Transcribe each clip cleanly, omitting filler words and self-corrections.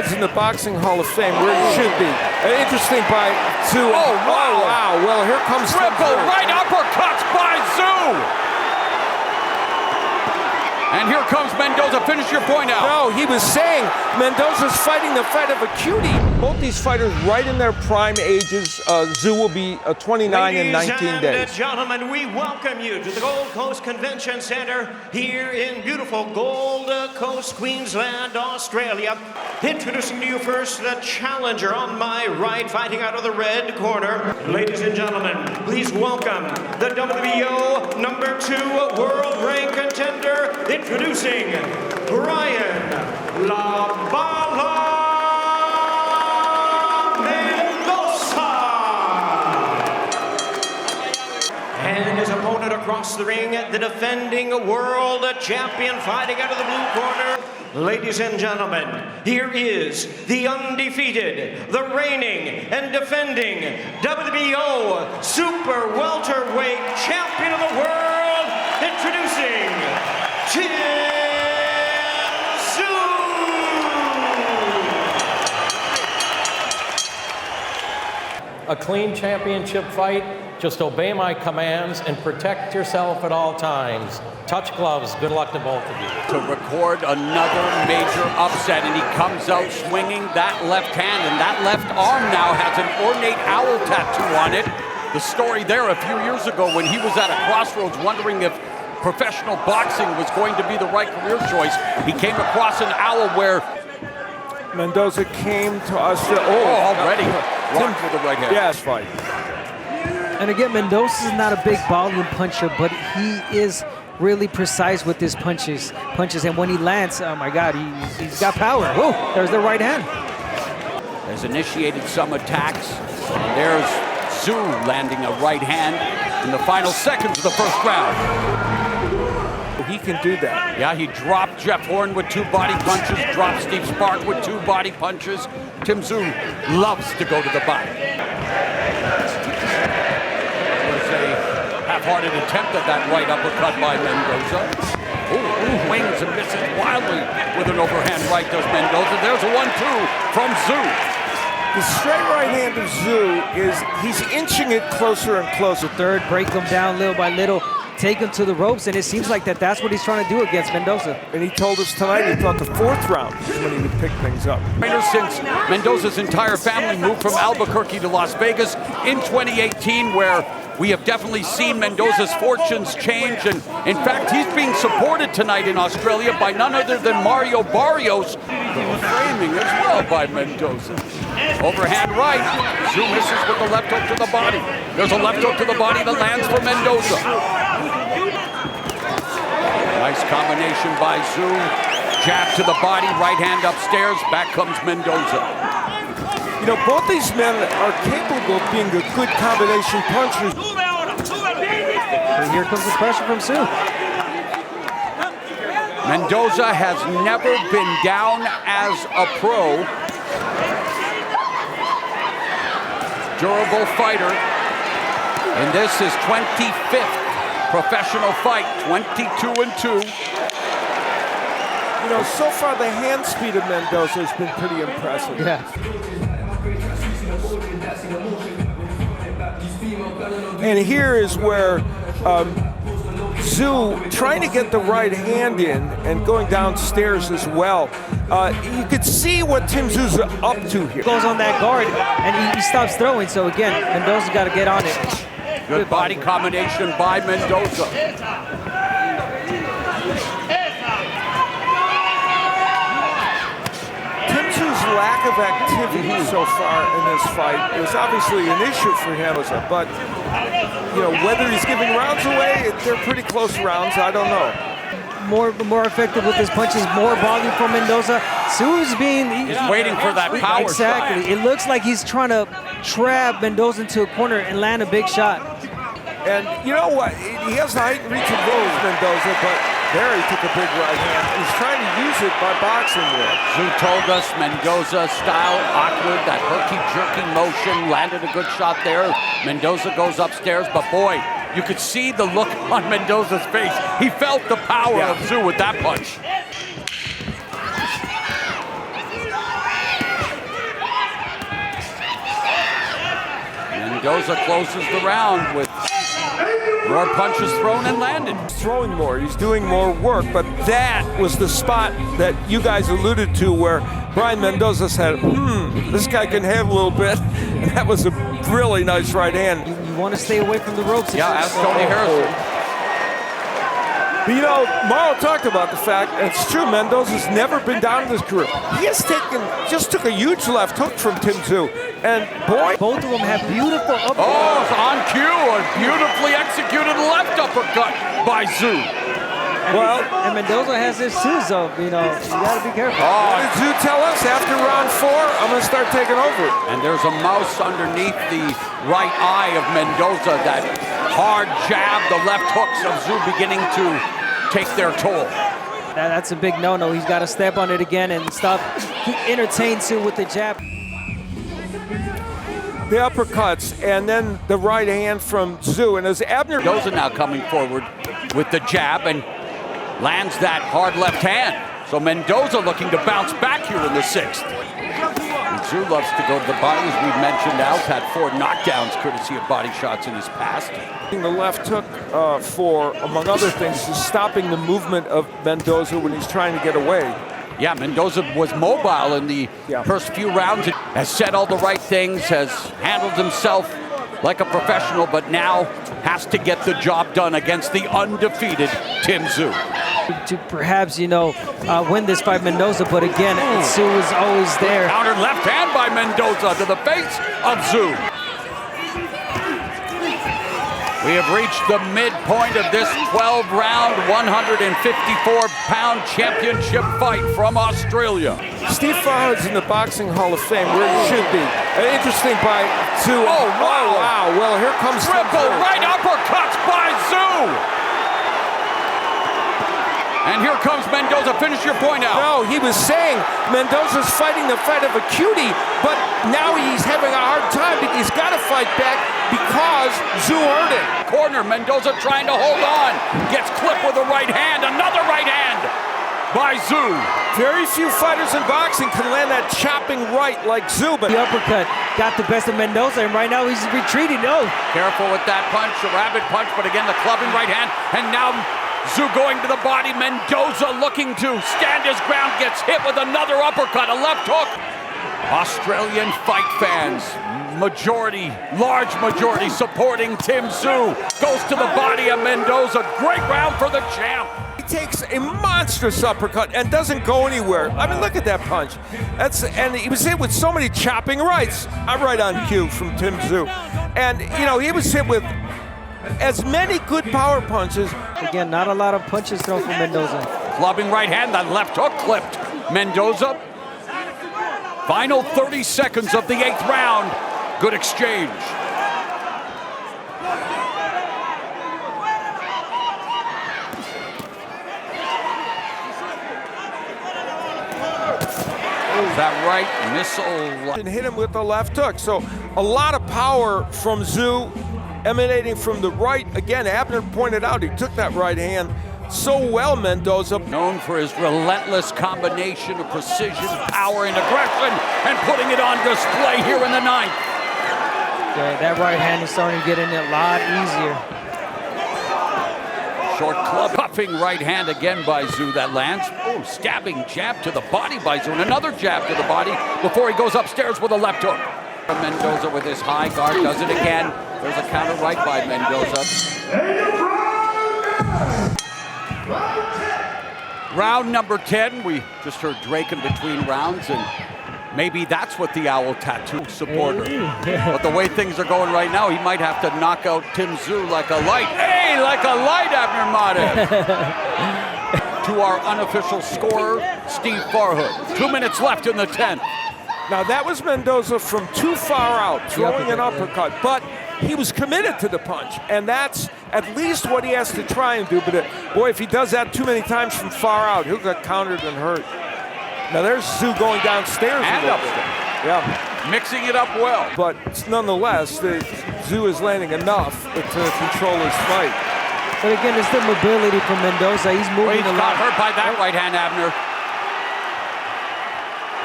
It's in the Boxing Hall of Fame where it should be. Interesting by Tszyu. Oh, wow. Wow. Well, here comes Triple right uppercuts by Tszyu. And here comes Mendoza. Finish your point out. No, he was saying Mendoza's fighting the fight of a cutie. Both these fighters right in their prime ages. Tszyu will be 29 in 19 days. Ladies and gentlemen, we welcome you to the Gold Coast Convention Center here in beautiful Gold Coast, Queensland, Australia. Introducing to you first the challenger on my right, fighting out of the red corner. Ladies and gentlemen, please welcome the WBO #2 world rank contender, introducing Brian Mendoza. And his opponent across the ring, the defending world champion, fighting out of the blue corner. Ladies and gentlemen, here is the undefeated, the reigning and defending WBO super-welterweight champion of the world, introducing Tim Tszyu. A clean championship fight. Just obey my commands and protect yourself at all times. Touch gloves. Good luck to both of you. To record another major upset, and he comes out swinging that left hand, and that left arm now has an ornate owl tattoo on it. The story there a few years ago when he was at a crossroads wondering if professional boxing was going to be the right career choice, he came across an owl where Mendoza came to Australia. Already blocked with the right hand. Yes, fight. And again, Mendoza is not a big volume puncher, but he is really precise with his punches. And when he lands, oh my God, he's got power. Oh, there's the right hand. Has initiated some attacks. And there's Tszyu landing a right hand in the final seconds of the first round. He can do that. Yeah, he dropped Jeff Horn with 2 body punches, dropped Steve Spark with 2 body punches. Tim Tszyu loves to go to the body. Half-hearted attempt at that right uppercut by Mendoza. Wings and misses wildly with an overhand right does Mendoza. There's a 1-2 from Tszyu. The straight right hand of Tszyu he's inching it closer and closer. Third, break him down little by little, take him to the ropes, and it seems like that's what he's trying to do against Mendoza. And he told us tonight he thought the 4th round is when he would pick things up. Since Mendoza's entire family moved from Albuquerque to Las Vegas in 2018, where we have definitely seen Mendoza's fortunes change, and in fact, he's being supported tonight in Australia by none other than Mario Barrios. Framing as well by Mendoza. Overhand right. Tszyu misses with the left hook to the body. There's a left hook to the body that lands for Mendoza. Nice combination by Tszyu. Jab to the body, right hand upstairs. Back comes Mendoza. You know, both these men are capable of being a good combination punchers. And here comes the pressure from Tszyu. Mendoza has never been down as a pro. Durable fighter. And this is 25th professional fight, 22-2. You know, so far the hand speed of Mendoza has been pretty impressive. Yeah. And here is where Tszyu trying to get the right hand in and going downstairs as well. You could see what Tim Tszyu's up to here. Goes on that guard, and he stops throwing. So again, Mendoza's got to get on it. Good body combination by Mendoza. Lack of activity so far in this fight is obviously an issue for him, but you know, whether he's giving rounds away, they're pretty close rounds. I don't know. More effective with his punches, more volume from Mendoza. Tszyu is he's waiting for that power. Exactly. It looks like he's trying to trap Mendoza into a corner and land a big shot. And you know what? He has the height and reach of those, Mendoza, but there he took a big right hand. He's trying to use it by boxing with it. Tszyu told us Mendoza style awkward, that herky-jerky motion, landed a good shot there. Mendoza goes upstairs, but boy, you could see the look on Mendoza's face. He felt the power of Tszyu with that punch. Mendoza closes the round with more punches thrown and landed. He's throwing more, he's doing more work, but that was the spot that you guys alluded to where Brian Mendoza said, this guy can have a little bit. And that was a really nice right hand. You want to stay away from the ropes. Yeah, ask Tony Harrison. But you know, Marl talked about the fact, and it's true, Mendoza's never been down in his career. He has just took a huge left hook from Tim Tszyu. And boy, both of them have beautiful uppercuts. Oh, it's on cue, a beautifully executed left uppercut by Tszyu. And Mendoza has this too, so you know, you gotta be careful. What did Tszyu tell us after round 4? I'm gonna start taking over. And there's a mouse underneath the right eye of Mendoza. That hard jab, the left hooks of Tszyu beginning to take their toll. That's a big no-no. He's got to step on it again and stop. He entertains Tszyu with the jab. The uppercuts and then the right hand from Tszyu. And as Abner... Mendoza now coming forward with the jab and lands that hard left hand. So Mendoza looking to bounce back here in the 6th. And Tszyu loves to go to the body, as we've mentioned now. He's had 4 knockdowns courtesy of body shots in his past. The left hook for, among other things, is stopping the movement of Mendoza when he's trying to get away. Yeah, Mendoza was mobile in the first few rounds. Has said all the right things, has handled himself like a professional, but now has to get the job done against the undefeated Tim Tszyu. To perhaps, you know, win this fight, Mendoza, but again, Tszyu is always there. Countered left hand by Mendoza to the face of Tszyu. We have reached the midpoint of this 12-round, 154-pound championship fight from Australia. Steve Farhood's in the Boxing Hall of Fame, where he should be. Interesting by Tszyu. Oh, wow. Wow. Well, here comes triple right uppercuts by Tszyu. And here comes Mendoza. Finish your point out. No, he was saying Mendoza's fighting the fight of a cutie, but now he's having a hard time because he's got to fight back because Tszyu earned it. Corner, Mendoza trying to hold on. Gets clipped with a right hand. Another right hand by Tszyu. Very few fighters in boxing can land that chopping right like Tszyu. But the uppercut got the best of Mendoza, and right now he's retreating. No. Careful with that punch, a rapid punch, but again the clubbing right hand. And now Tszyu going to the body. Mendoza looking to stand his ground, gets hit with another uppercut, a left hook. Australian fight fans, large majority supporting Tim Tszyu. Goes to the body of Mendoza. Great round for the champ. He takes a monstrous uppercut and doesn't go anywhere. I mean, look at that punch. And he was hit with so many chopping rights. I'm right on cue from Tim Tszyu. And, you know, he was hit with as many good power punches. Again, not a lot of punches thrown from Mendoza. Clubbing right hand, that left hook clipped Mendoza. Final 30 seconds of the 8th round. Good exchange. That right missile. And hit him with the left hook. So a lot of power from Tszyu emanating from the right. Again, Abner pointed out he took that right hand so well, Mendoza. Known for his relentless combination of precision, power, and aggression, and putting it on display here in the 9th. Yeah, that right hand is starting to get in a lot easier. Short club, puffing right hand again by Tszyu that lands. Oh, stabbing jab to the body by Tszyu, and another jab to the body before he goes upstairs with a left hook. Mendoza with his high guard does it again. There's a counter right by Mendoza. Round number 10, we just heard Drake in between rounds, and maybe that's what the owl tattoo supporter. But the way things are going right now, he might have to knock out Tim Tszyu like a light. Hey, like a light, Abner Madev. To our unofficial scorer, Steve Farhood. 2 minutes left in the 10th. Now that was Mendoza from too far out, throwing an uppercut, but he was committed to the punch, and that's at least what he has to try and do. But boy, if he does that too many times from far out, he'll get countered and hurt. Now there's Tszyu going downstairs and upstairs. Yeah, mixing it up well. But nonetheless, Tszyu is landing enough to control his fight. But again, it's the mobility from Mendoza. He's moving a lot. Got hurt by that right hand, Abner.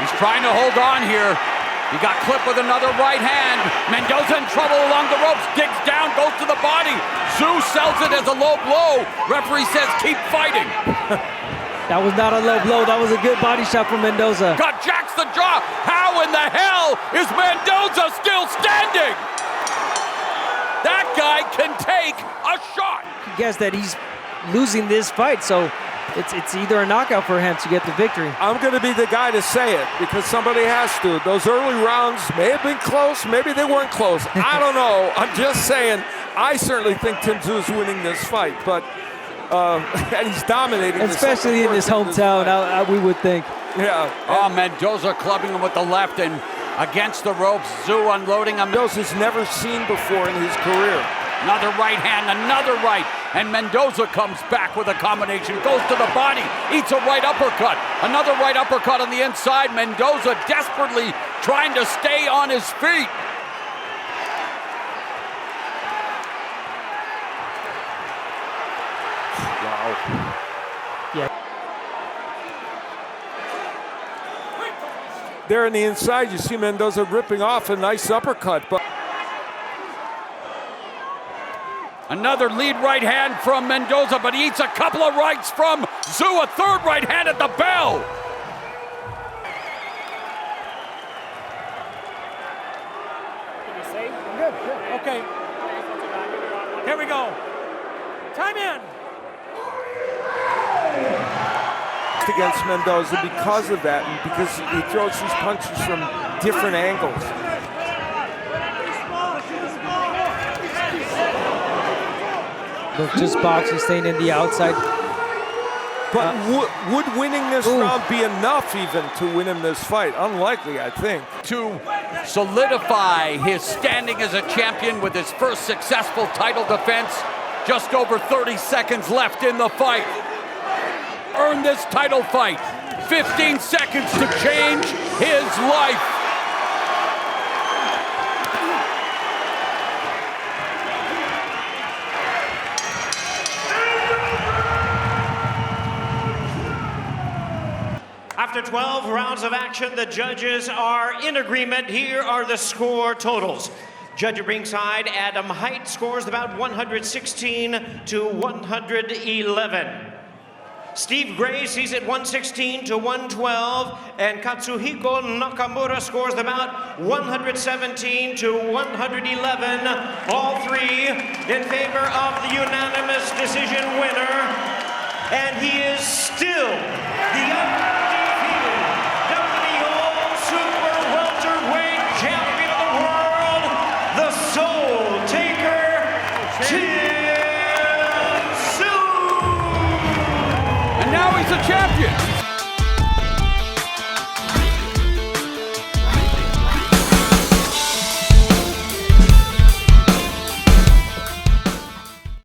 He's trying to hold on here. He got clipped with another right hand. Mendoza in trouble along the ropes, digs down, goes to the body. Tszyu sells it as a low blow. Referee says keep fighting. That was not a low blow. That was a good body shot from Mendoza. Got jacks the jaw. How in the hell is Mendoza still standing? That guy can take a shot. He guessed that he's losing this fight, so it's either a knockout for him to get the victory. I'm going to be the guy to say it because somebody has to. Those early rounds may have been close, maybe they weren't close. I don't know. I'm just saying, I certainly think Tim Tszyu is winning this fight, but and he's dominating. Especially in his hometown, we would think. Yeah. Oh, Mendoza clubbing him with the left and against the ropes. Tszyu unloading him. Mendoza's never seen before in his career. Another right hand, another right, and Mendoza comes back with a combination, goes to the body, eats a right uppercut, another right uppercut on the inside. Mendoza desperately trying to stay on his feet. Wow. Yeah. There on the inside, you see Mendoza ripping off a nice uppercut, but another lead right hand from Mendoza, but he eats a couple of rights from Tszyu, a third right hand at the bell. Can you say? I'm good, good. Okay. Here we go. Time in. against Mendoza because of that and because he throws these punches from different angles. Look, just boxing, staying in the outside. But would winning this round be enough even to win him this fight? Unlikely, I think. To solidify his standing as a champion with his first successful title defense, just over 30 seconds left in the fight. Earn this title fight. 15 seconds to change his life. After 12 rounds of action, the judges are in agreement. Here are the score totals. Judge at ringside, Adam Height scores about 116 to 111. Steve Gray sees it 116 to 112, and Katsuhiko Nakamura scores about 117 to 111. All three in favor of the unanimous decision winner, and he is still the undefeated WBO super-welterweight champion of the world, the Soul Taker, Tim Tszyu. And now he's a champion.